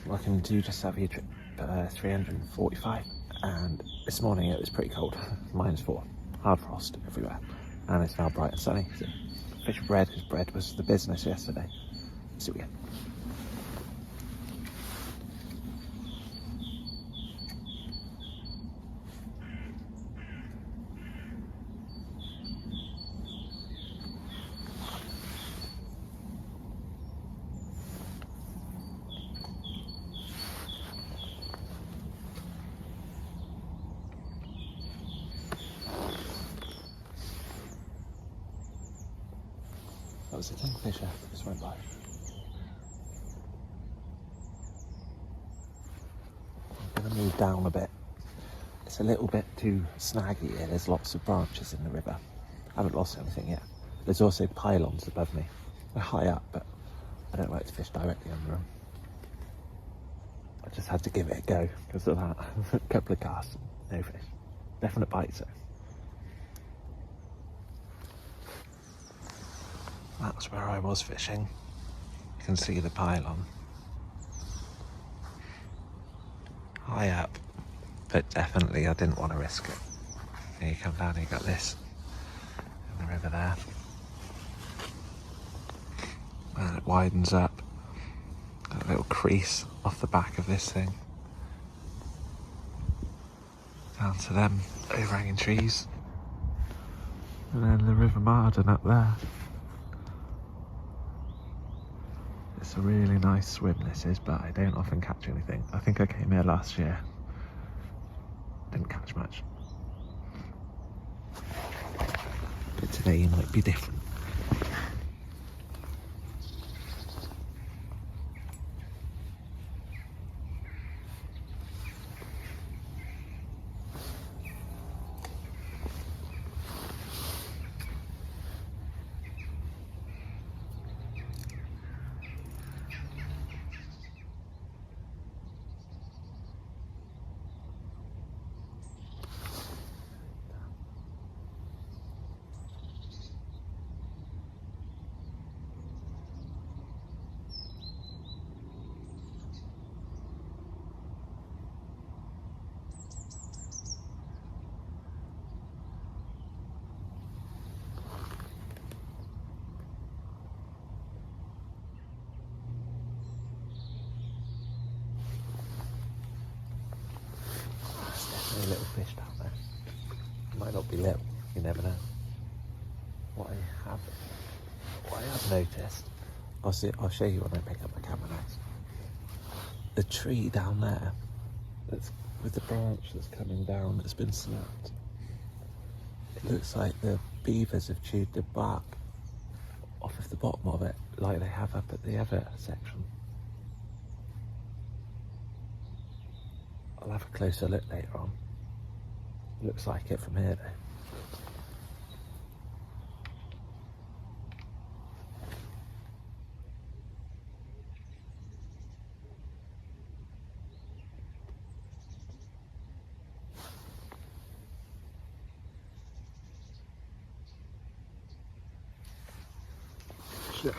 Welcome to Just Have Your Trip 345, and this morning it was pretty cold, -4, hard frost everywhere, and it's now bright and sunny. So fish bread, because bread was the business yesterday. See you again. That was a kingfisher that just went by. I'm going to move down a bit. It's a little bit too snaggy here. There's lots of branches in the river. I haven't lost anything yet. There's also pylons above me. They're high up, but I don't like to fish directly under them. I just had to give it a go because of that. A couple of casts, no fish. Definite bites though. That's where I was fishing. You can see the pylon. High up, but definitely I didn't want to risk it. Here you come down, you got this in the river there. And it widens up. Got a little crease off the back of this thing. Down to them overhanging trees. And then the River Marden up there. It's a really nice swim this is, but I don't often catch anything. I think I came here last year. Didn't catch much. But today might be different. A little fish down there. Might not be little, you never know. What I have noticed, I'll show you when I pick up my camera next. The tree down there, that's with the branch that's coming down that's been snapped. It looks like the beavers have chewed the bark off of the bottom of it, like they have up at the other section. I'll have a closer look later on. Looks like it from here though. Sure.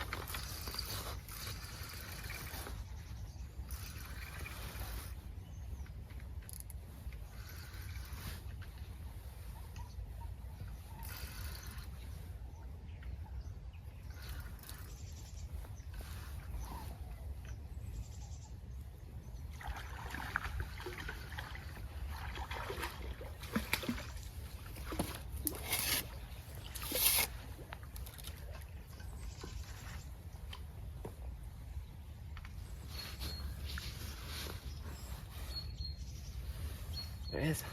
There it is.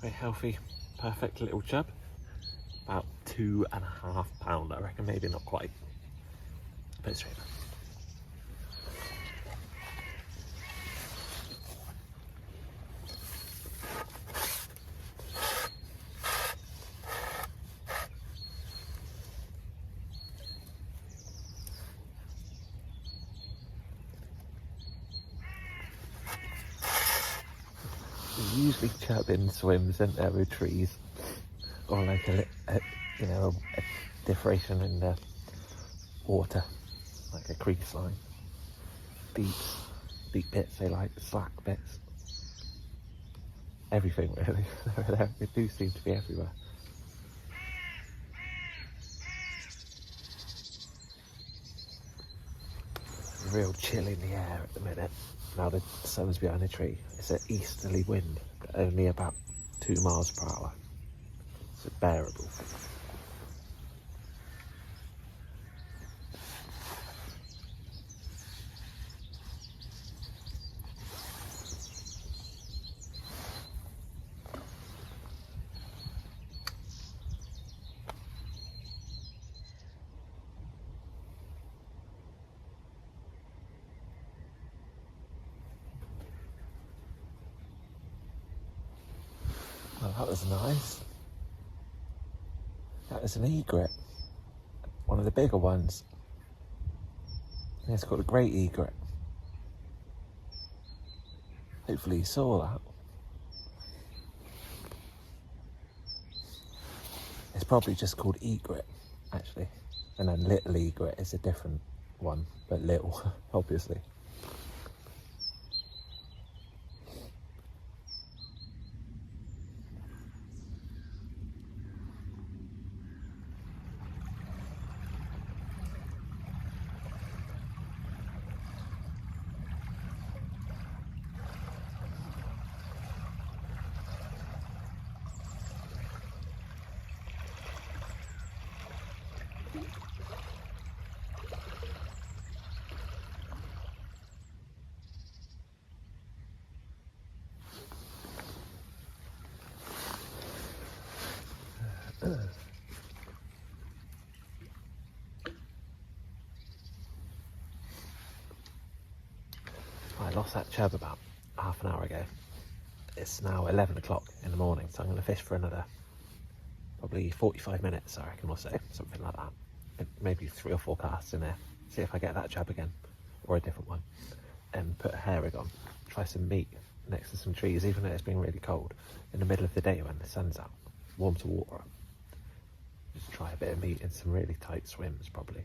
Very healthy, perfect little chub. About 2.5 pound, I reckon, maybe not quite. But it's straight back. Usually chub in swims, isn't there, with trees, or like a diffration in the water, like a crease line. Beats. deep bits, they like slack bits. Everything really. They do seem to be everywhere. Real chill in the air at the minute. Now the sun's behind a tree. It's an easterly wind, but only about 2 miles per hour. So bearable. Well, that was nice. That was an egret. One of the bigger ones. I think it's called a great egret. Hopefully you saw that. It's probably just called egret, actually. And then little egret is a different one, but little, obviously. I lost that chub about half an hour ago. It's now 11 o'clock in the morning, so I'm going to fish for another probably 45 minutes, I reckon, or so, something like that. Maybe 3 or 4 casts in there. See if I get that chub again, or a different one. And put a hair rig on. Try some meat next to some trees, even though it's been really cold. In the middle of the day when the sun's out, warm to water up. Just try a bit of meat in some really tight swims, probably.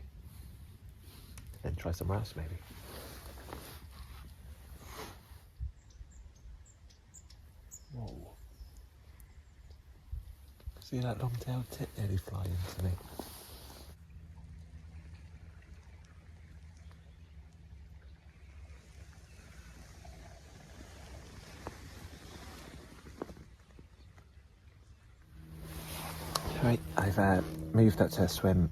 Then try somewhere else, maybe. Whoa. See that long-tailed tit nearly fly into me? Right, I've moved up to a swim.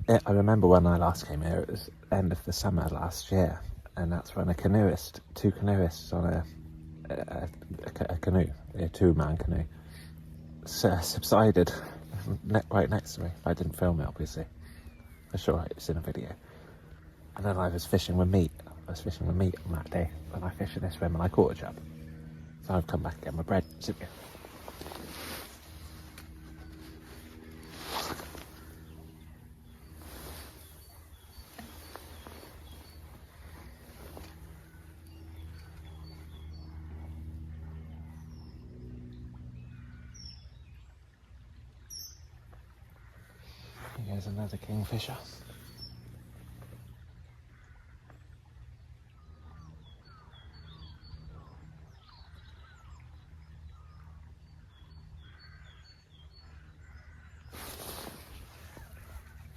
I remember when I last came here, it was end of the summer last year, and that's when two canoeists on a canoe, a 2-man canoe, subsided right next to me. I didn't film it, obviously. I'm sure it's in a video. And then I was fishing with meat. I was fishing with meat on that day, and I fished in this swim and I caught a chub. So I've come back and get my bread. Here's another kingfisher.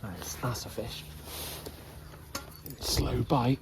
Nice, that's a fish. Slow bite.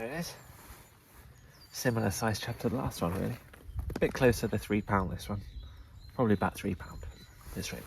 There it is. Similar size chub to the last one, really. A bit closer to £3 this one. Probably about £3 this rate.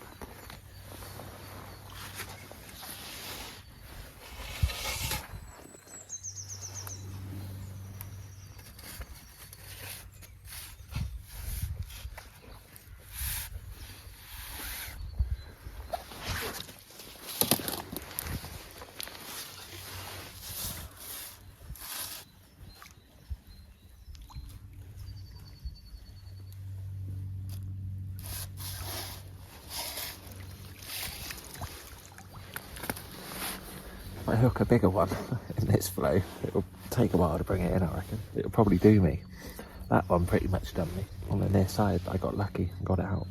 If I hook a bigger one in this flow, it'll take a while to bring it in, I reckon. It'll probably do me. That one pretty much done me. On the near side, I got lucky and got it out.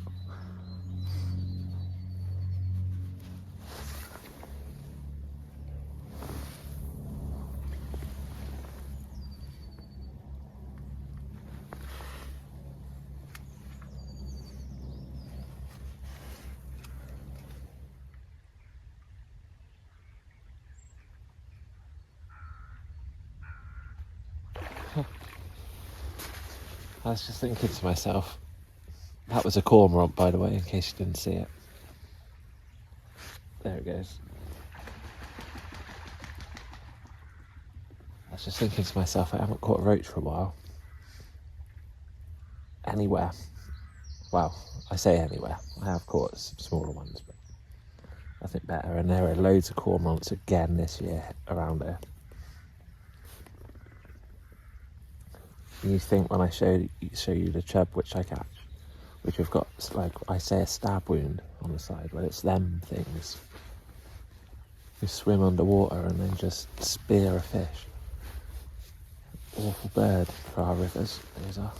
I was just thinking to myself, that was a cormorant, by the way, in case you didn't see it. There it goes. I was just thinking to myself, I haven't caught a roach for a while. Anywhere. Well, I say anywhere. I have caught some smaller ones, but nothing better. And there are loads of cormorants again this year around here. You think when I show you the chub which I catch, which have got, like I say, a stab wound on the side, well, it's them things who swim underwater and then just spear a fish. Awful bird for our rivers, those are.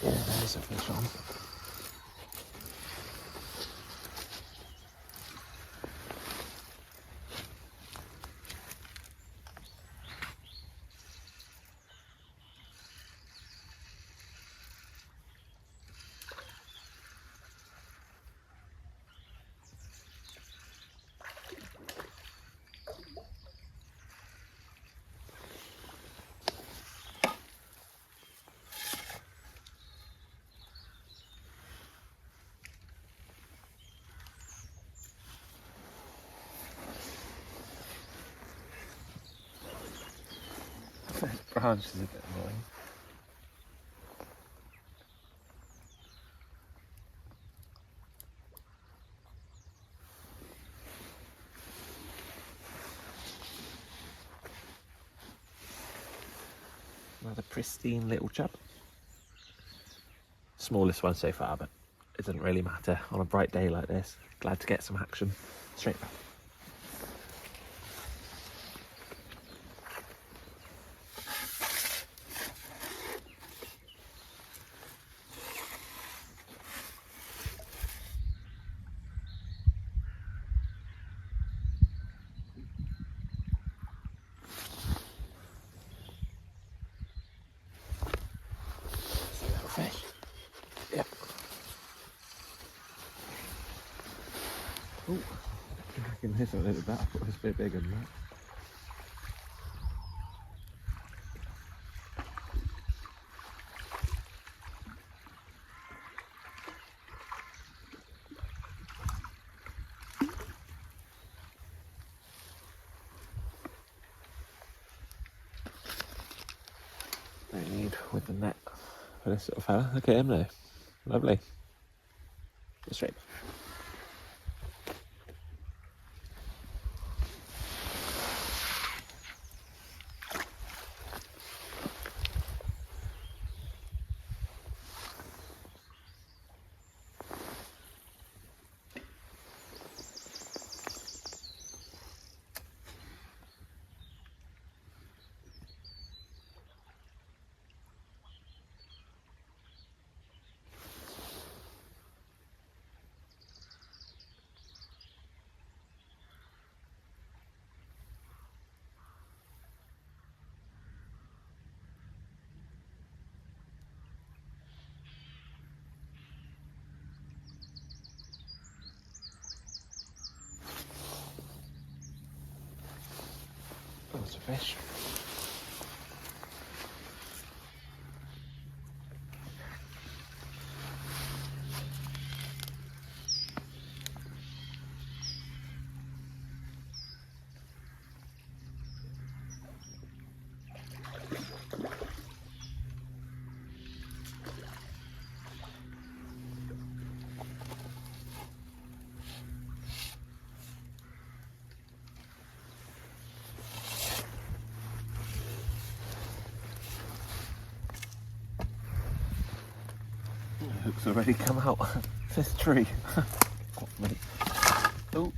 Yeah, there's a fish on. Branch is a bit annoying. Another pristine little chub. Smallest one so far, but it doesn't really matter on a bright day like this. Glad to get some action. Straight back. Fish. Yep. Oh, I can hit a little bit. I thought it was a bit bigger than that. with the net for this little fella. Look at him there. Lovely. Go straight. Lots of fish. The hook's already come out this tree. Off me. Oh.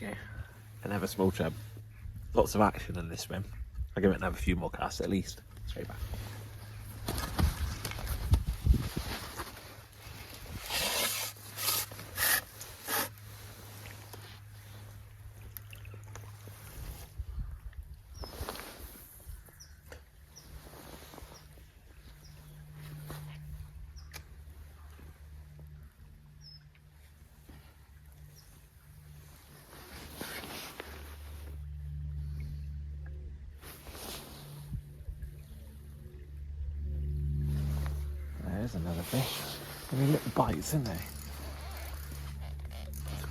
There we go. Another small chub. Lots of action in this swim. I'll give it another few more casts at least. Straight back. There's another fish. I mean, little bites, isn't they?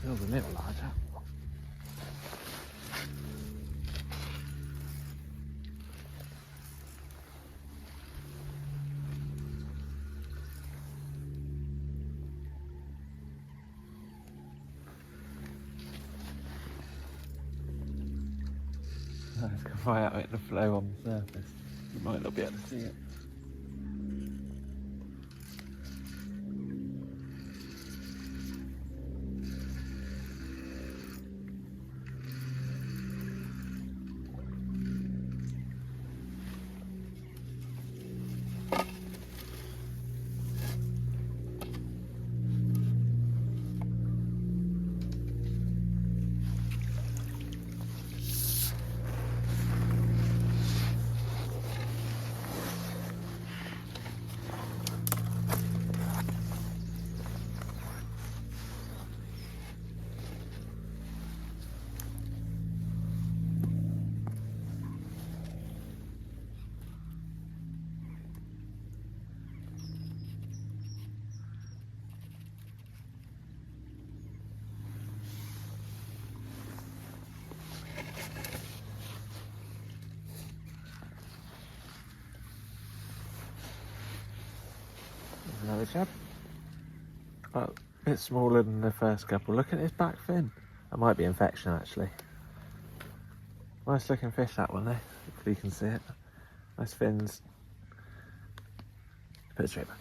Feels a little larger. Let's go right out in the flow on the surface. You might not be able to see it. Another chub. Oh, a bit smaller than the first couple. Look at his back fin. That might be infection actually. Nice looking fish that one there. Hopefully you can see it. Nice fins. Put it straight back.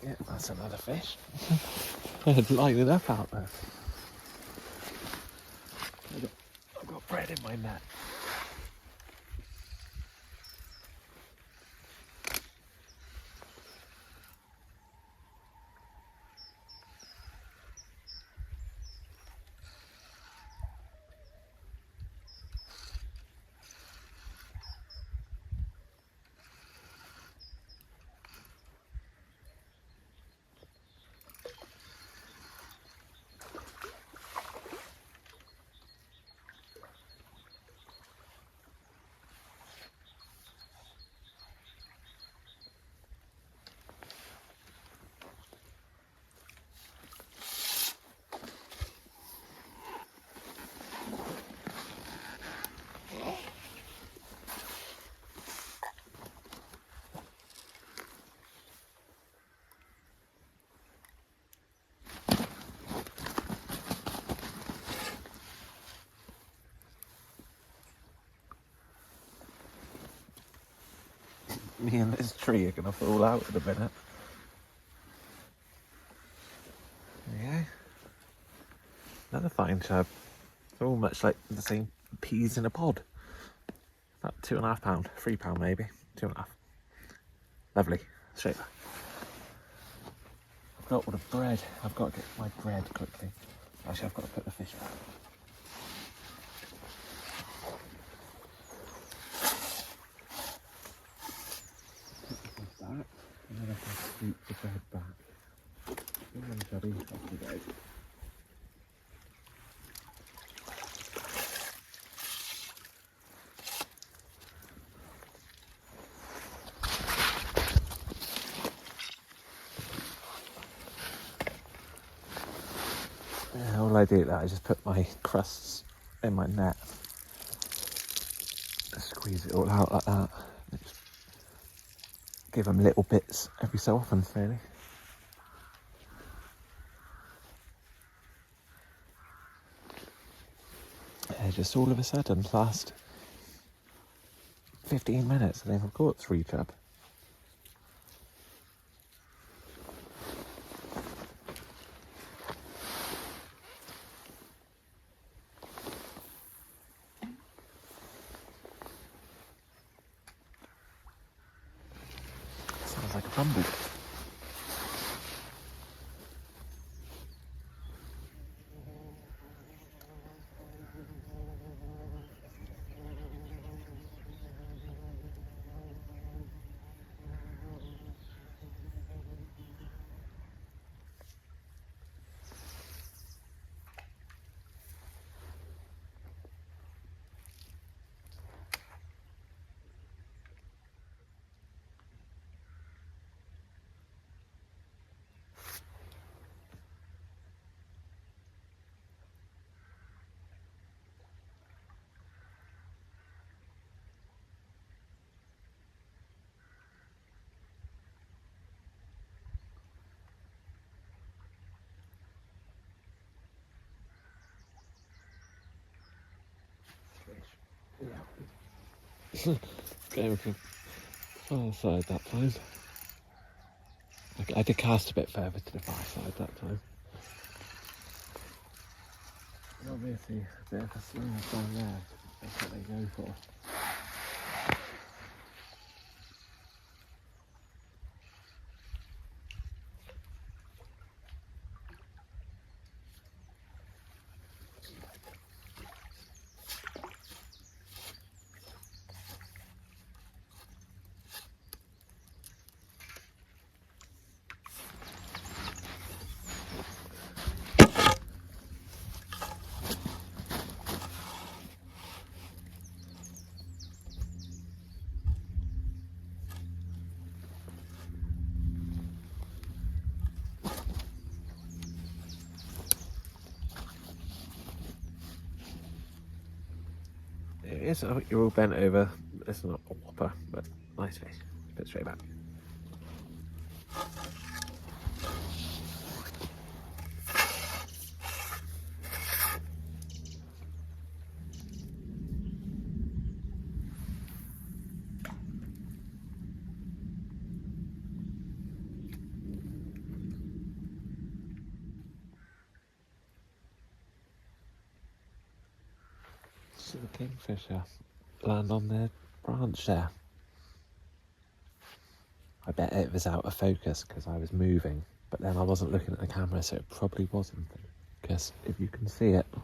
Yeah, that's another fish. I'd line it up out there. I've got bread in my net. Me and this tree are gonna fall out in a minute. There you go. Another fine chub. They're all much like the same peas in a pod. About £2.5, £3 maybe, 2.5. Lovely. Straight back. I've got all the bread. I've got to get my bread quickly. Actually, I've got to put the fish back. Put the fish back, and then I can scoop the bread back. Come on, chubby, off we go. Yeah, all I do that, I just put my crusts in my net. Squeeze it all out like that. And just give them little bits every so often, really. Yeah, just all of a sudden, last 15 minutes, I think I've caught 3 chub. Sounds like a bumble. Going from far side that time. I did cast a bit further to the far side that time. Obviously, a bit of a snag down there. That's what they go for. It is, you're all bent over. It's not a whopper, but nice fish. Put straight back. So the kingfisher land on the branch there. I bet it was out of focus because I was moving, but then I wasn't looking at the camera, so it probably wasn't. Because if you can see it, I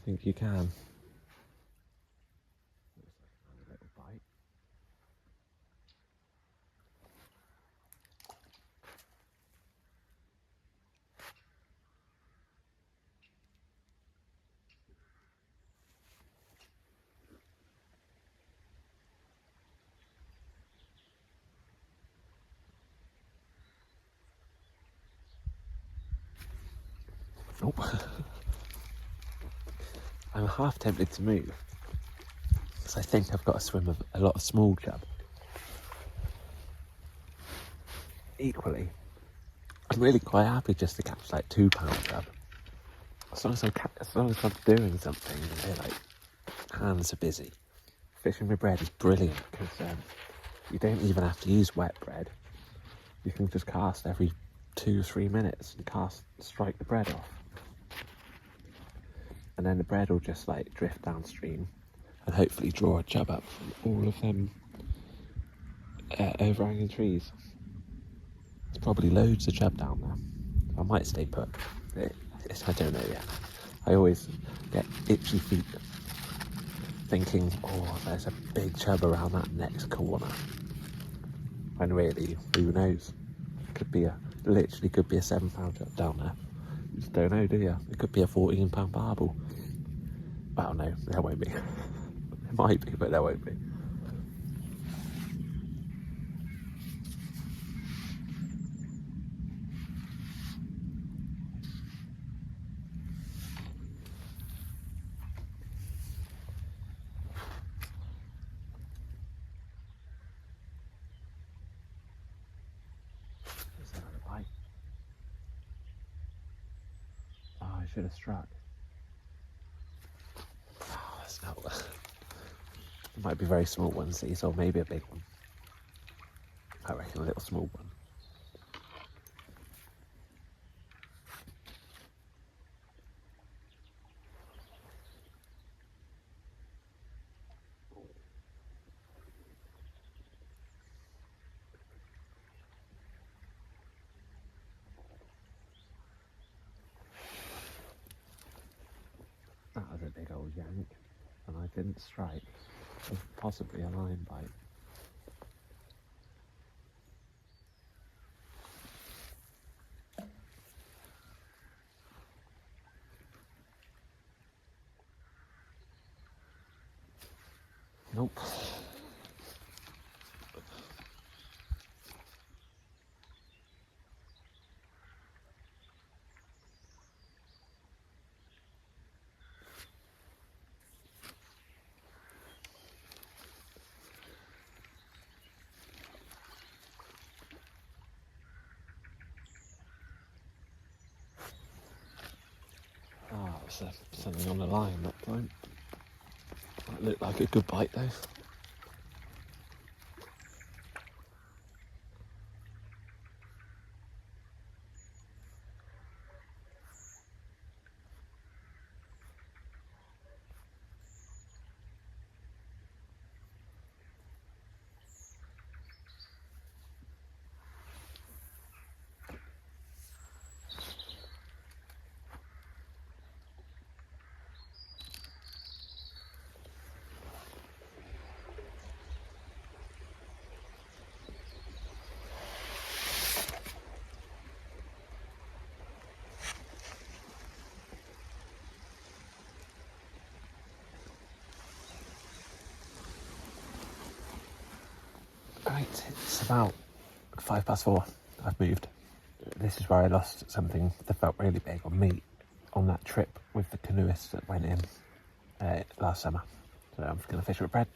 think you can. Little bite. Oh. I'm half tempted to move because I think I've got to swim a lot of small chub. Equally, I'm really quite happy just to catch like £2 chub. As long as I'm doing something and they're like hands are busy. Fishing with bread is brilliant because You don't even have to use wet bread. You can just cast every 2-3 minutes and strike the bread off. And then the bread will just like drift downstream and hopefully draw a chub up from all of them overhanging trees. There's probably loads of chub down there. I might stay put. I don't know yet. I always get itchy feet thinking, oh, there's a big chub around that next corner. When really, who knows? Literally could be a £7 chub down there. You just don't know, do you? It could be a £14 barbel. Well, no, there won't be. It might be, but there won't be. Is there a bite? Oh, I should have struck. Oh, that's not. It might be very small ones, these, or maybe a big one. I reckon a little small one. That was a big old yank, and I didn't strike. Possibly a line bite. Nope. Oh, it was something on the line that time. That looked like a good bite though. Right, it's about 4:05. I've moved. This is where I lost something that felt really big on me on that trip with the canoeists that went in last summer. So I'm just going to fish with bread.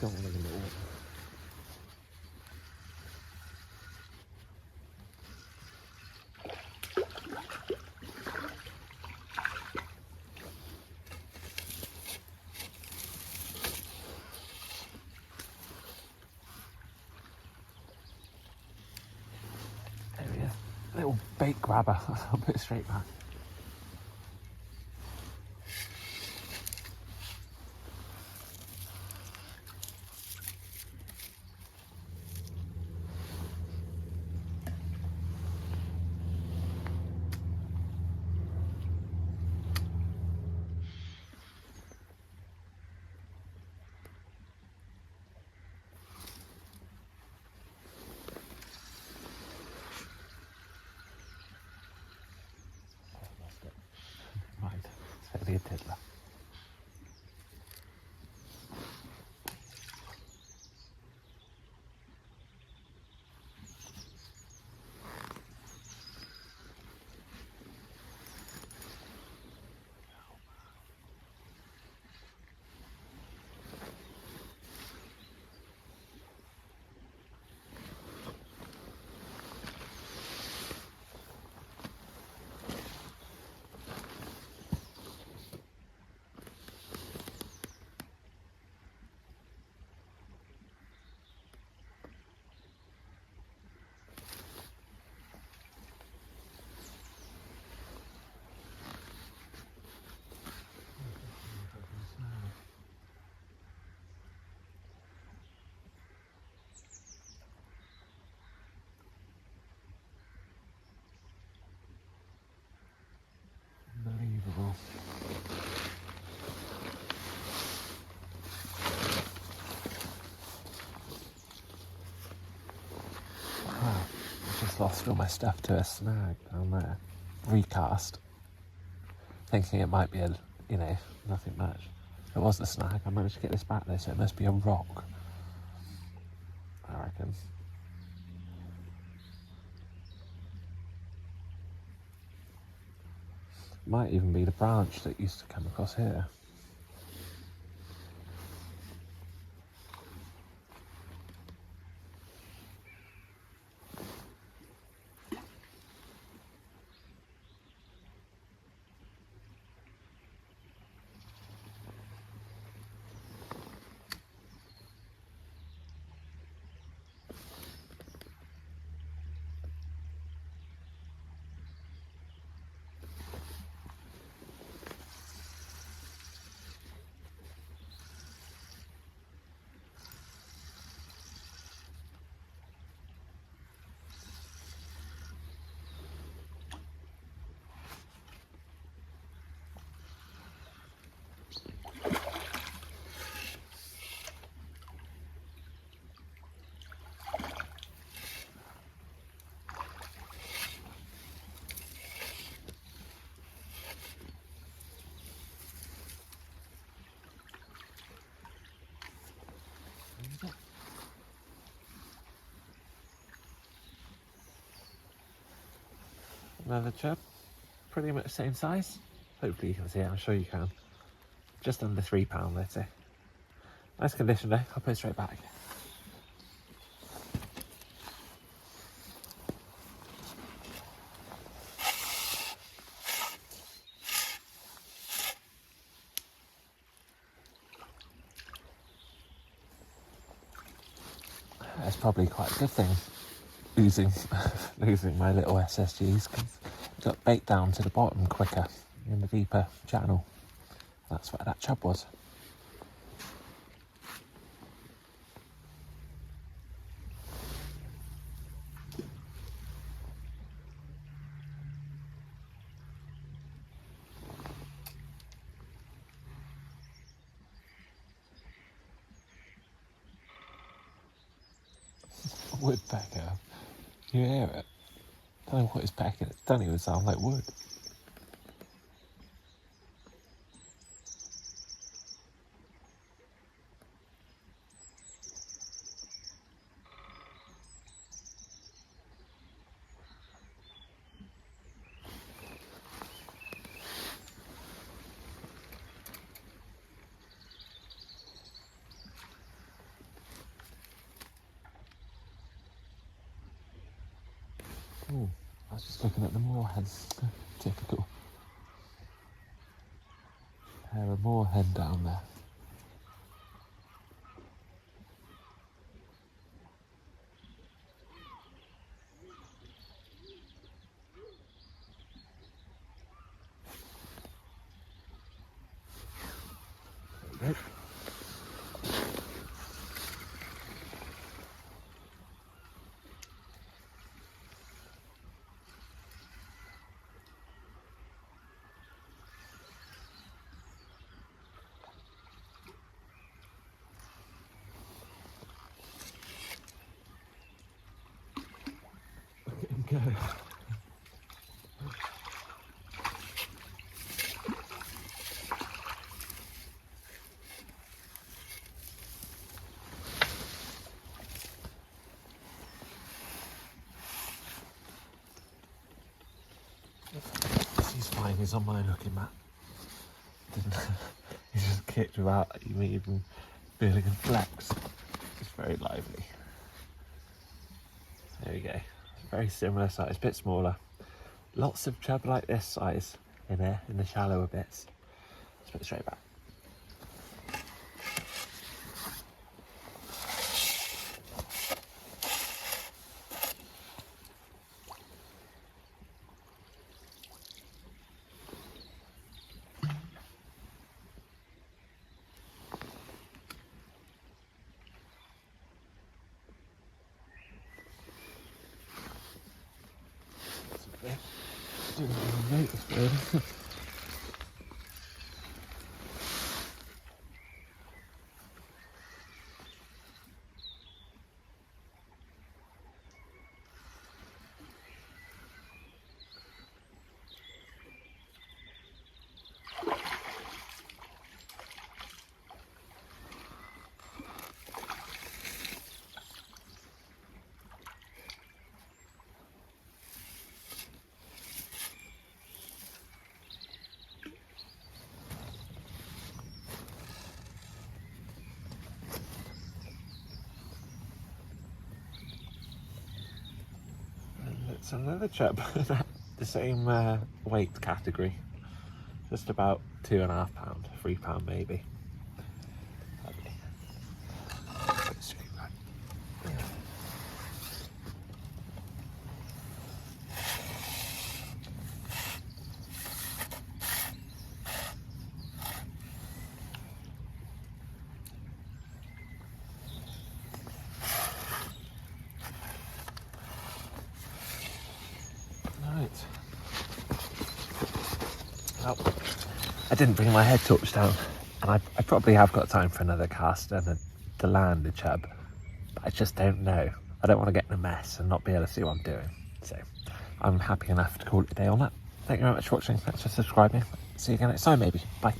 Don't want to look at water. There he is. Little bait grabber. I'll put it straight back. Right, it's going to be a tiddler. channel. Wow, I just lost all my stuff to a snag down there. Recast. Thinking it might be a, nothing much. It was a snag. I managed to get this back there, so it must be a rock, I reckon. Might even be the branch that used to come across here. Another chub, pretty much the same size. Hopefully you can see it, I'm sure you can. Just under £3, let's say. Nice condition though, I'll put it straight back. That's probably quite a good thing, losing my little SSGs, because it got bait down to the bottom quicker in the deeper channel. That's where that chub was. Woodpecker. You hear it? Don't know what it's pecking. It doesn't even sound like wood. Ooh, I was just looking at the moorhens. Typical. Pair of moorhen down there. There we go. Look at him go. He's fine, he's on my looking mat. He just kicked without me even feeling a flex. It's very lively. There we go. Very similar size, a bit smaller. Lots of chub like this size in there, in the shallower bits. Let's put it straight back. Didn't even notice really. It's another chub, the same weight category, just about £2.5, £3 maybe. Lovely. Right. Well, I didn't bring my head torch down, and I probably have got time for another cast and to land a chub, but I just don't know. I don't want to get in a mess and not be able to see what I'm doing. So I'm happy enough to call it a day on that. Thank you very much for watching. Thanks for subscribing. See you again next time, maybe. Bye.